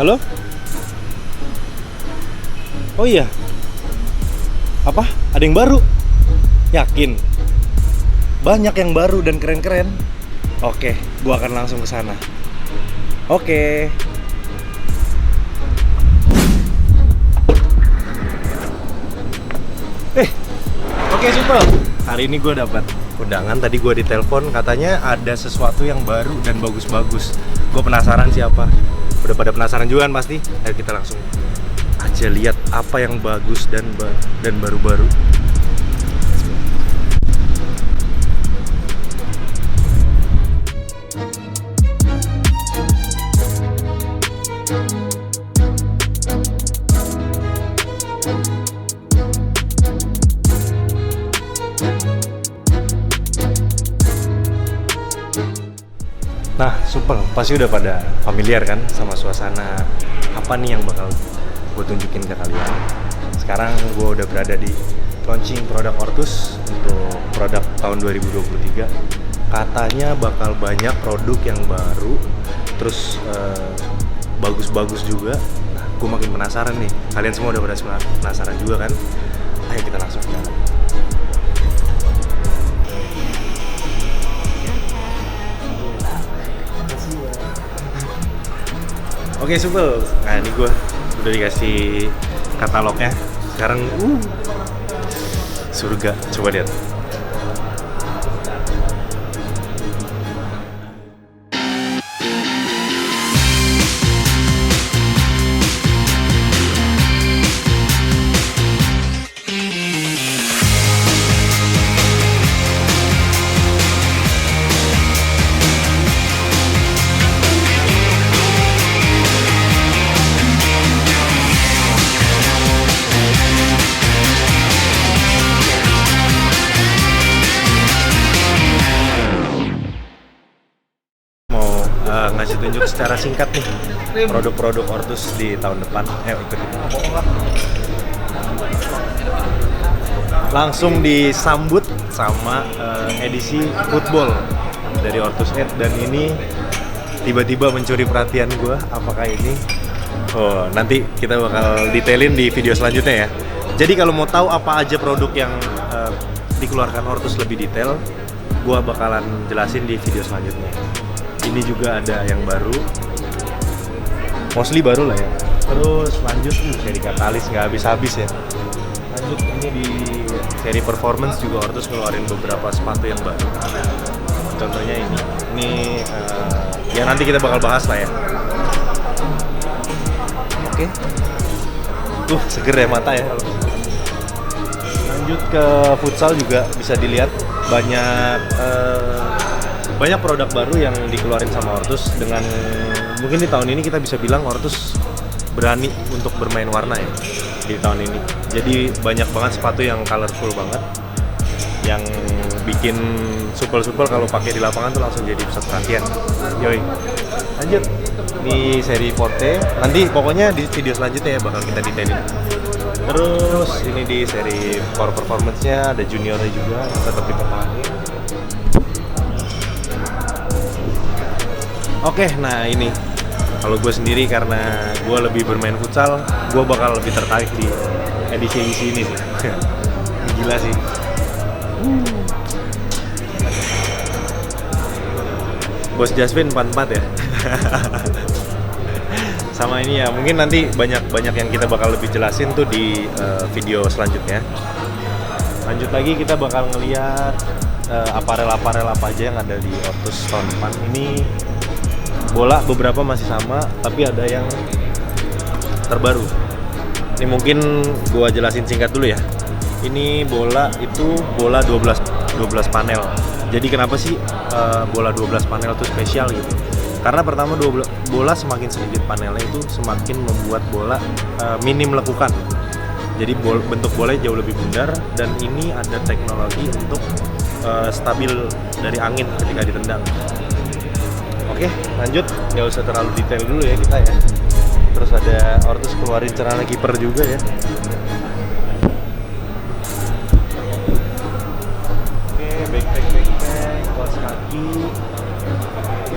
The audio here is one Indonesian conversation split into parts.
Halo? Oh iya. Apa? Ada yang baru? Yakin? Banyak yang baru dan keren-keren. Oke, gua akan langsung ke sana. Oke. Oke, super. Hari ini gue dapat undangan. Tadi gue ditelepon, katanya ada sesuatu yang baru dan bagus-bagus. Gue penasaran siapa. Udah pada penasaran juga kan pasti? Ayo kita langsung aja lihat apa yang bagus dan baru-baru. Nah, super, pasti udah pada familiar kan sama suasana apa nih yang bakal gue tunjukin ke kalian. Sekarang gue udah berada di launching produk Ortus untuk produk tahun 2023. Katanya bakal banyak produk yang baru, terus bagus-bagus juga. Nah, gue makin penasaran nih. Kalian semua udah pada penasaran juga kan? Ayo kita langsung jalan. Oke, super. Nah, ini gue udah dikasih katalognya. Sekarang surga. Coba lihat. Ngasih tunjuk secara singkat nih produk-produk Ortus di tahun depan. Ikutin. Langsung disambut sama edisi football dari Ortus 8, dan ini tiba-tiba mencuri perhatian gue. Apakah ini? Oh, nanti kita bakal detailin di video selanjutnya ya. Jadi kalau mau tahu apa aja produk yang dikeluarkan Ortus lebih detail, gue bakalan jelasin di video selanjutnya. Ini juga ada yang baru, mostly baru lah ya. Terus lanjut seri Katalis nggak habis-habis ya. Lanjut ini di seri Performance juga Ortus ngeluarin beberapa sepatu yang baru. Contohnya ini ya nanti kita bakal bahas lah ya. Oke. Seger ya mata ya. Lanjut ke futsal juga bisa dilihat banyak produk baru yang dikeluarin sama Ortus. Dengan mungkin di tahun ini kita bisa bilang Ortus berani untuk bermain warna ya di tahun ini. Jadi banyak banget sepatu yang colorful banget, yang bikin supel-supel kalau pakai di lapangan tuh langsung jadi pusat perhatian. Yoi. Lanjut di seri Forte, nanti pokoknya di video selanjutnya ya bakal kita detailin. Terus ini di seri Core Performance-nya ada juniornya juga yang tetap dipertahankan. Oke, nah ini kalau gue sendiri karena gue lebih bermain futsal, gue bakal lebih tertarik di edisi ini sih. Gila sih. Bos Jasmine 44 ya. Sama ini ya, mungkin nanti banyak yang kita bakal lebih jelasin tuh di video selanjutnya. Lanjut lagi kita bakal ngeliat aparel-aparel apa aja yang ada di Ortus tahun depan. Ini bola beberapa masih sama, tapi ada yang terbaru. Ini mungkin gua jelasin singkat dulu ya. Ini bola itu bola 12 panel. Jadi kenapa sih bola 12 panel itu spesial gitu? Karena pertama bola semakin sedikit panelnya itu semakin membuat bola minim lekukan. Jadi bentuk bola jauh lebih bundar, dan ini ada teknologi untuk stabil dari angin ketika ditendang. Oke, lanjut, nggak usah terlalu detail dulu ya kita ya. Terus ada Ortus keluarin celana kiper juga ya. Oke, backpack, kaos kaki.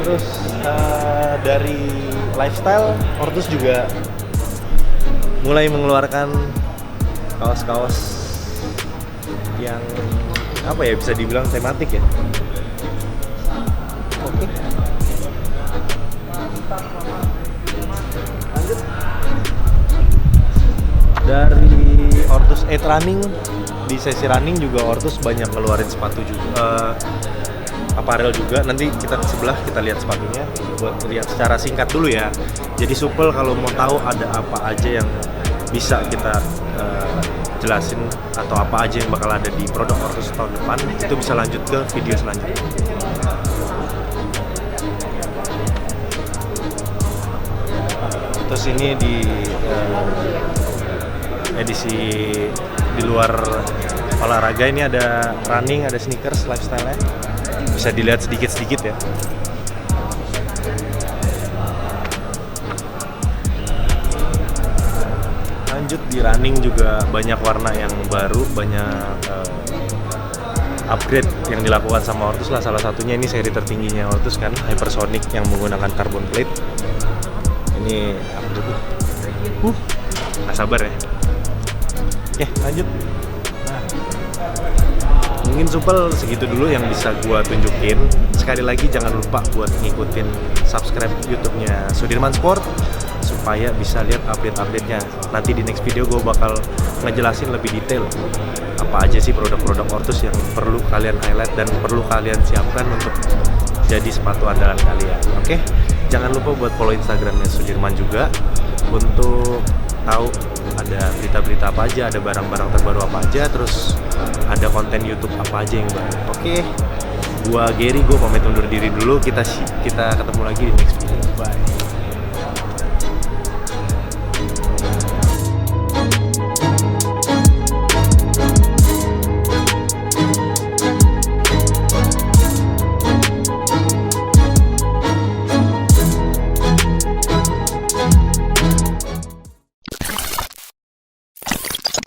Terus dari lifestyle, Ortus juga mulai mengeluarkan kaos-kaos yang apa ya, bisa dibilang tematik ya. Oke. Lanjut. Dari Ortus 8 Running, di sesi running juga Ortus banyak ngeluarin sepatu juga, apparel juga. Nanti kita ke sebelah kita lihat sepatunya buat lihat secara singkat dulu ya. Jadi supel kalau mau tahu ada apa aja yang bisa kita jelasin atau apa aja yang bakal ada di produk Ortus tahun depan, itu bisa lanjut ke video selanjutnya. Terus ini di edisi di luar olahraga ini ada running, ada sneakers lifestyle-nya. Bisa dilihat sedikit-sedikit ya. Lanjut di running juga banyak warna yang baru, banyak upgrade yang dilakukan sama Ortus lah. Salah satunya ini seri tertingginya Ortus kan, Hypersonic yang menggunakan carbon plate. Ini upgrade tuh. Nggak sabar ya. Oke, lanjut. Nah, mungkin supel segitu dulu yang bisa gua tunjukin. Sekali lagi jangan lupa buat ngikutin subscribe YouTube-nya Sudirman Sport supaya bisa lihat update-update-nya. Nanti di next video gue bakal ngejelasin lebih detail apa aja sih produk-produk Ortus yang perlu kalian highlight dan perlu kalian siapkan untuk jadi sepatu andalan kalian. Oke, jangan lupa buat follow Instagramnya Sudirman juga untuk tahu ada berita-berita apa aja, ada barang-barang terbaru apa aja, terus ada konten YouTube apa aja yang baru. Oke, gua Gary, gue pamit undur diri dulu. Kita ketemu lagi di next video. Bye.